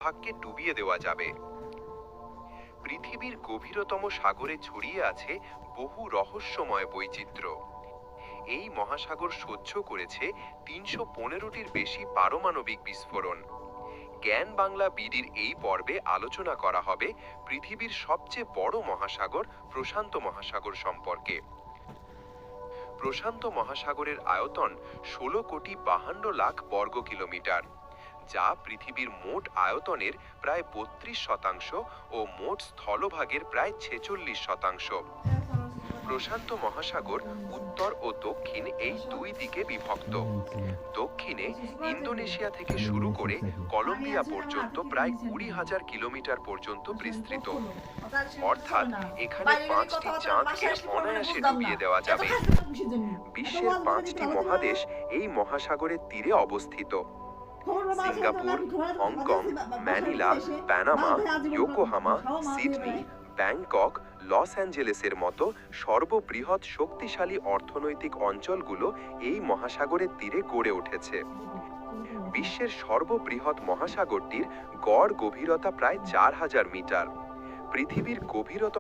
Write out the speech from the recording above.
ভাগকে ডুবিয়ে দেওয়া যাবে। পৃথিবীর গভীরতম সাগরে ছড়িয়ে আছে বহু রহস্যময় বৈচিত্র্য। এই মহাসাগর সহ্য করেছে ৩১৫টির বেশি পারমাণবিক বিস্ফোরণ। জ্ঞান বাংলা বিডির এই পর্বে আলোচনা করা হবে পৃথিবীর সবচেয়ে বড় মহাসাগর প্রশান্ত মহাসাগর সম্পর্কে। প্রশান্ত মহাসাগরের আয়তন ১৬,৫২,০০,০০০ বর্গ কিলোমিটার, যা পৃথিবীর মোট আয়তনের প্রায় ৩২% ও মোট স্থলভাগের প্রায় ৪৬%। প্রশান্ত মহাসাগর উত্তর ও দক্ষিণ এই দুই দিকে বিভক্ত। দক্ষিণে ইন্দোনেশিয়া থেকে শুরু করে কলম্বিয়া পর্যন্ত প্রায় ২০,০০০ কিলোমিটার পর্যন্ত বিস্তৃত। অর্থাৎ এখানে ৫টি চাঁদকে অনায়াসে ডুবিয়ে দেওয়া যাবে। বিশ্বের ৫টি মহাদেশ এই মহাসাগরের তীরে অবস্থিত: Singapore, Hong Kong, Manila, Panama, Yokohama, Sydney, Bangkok, Los অ্যাঞ্জেলেসের মতো সর্ববৃহৎ শক্তিশালী অর্থনৈতিক অঞ্চলগুলো এই মহাসাগরের তীরে গড়ে উঠেছে। বিশ্বের সর্ববৃহৎ মহাসাগরটির গড় গভীরতা প্রায় ৪,০০০ মিটার। পৃথিবীর গভীরতম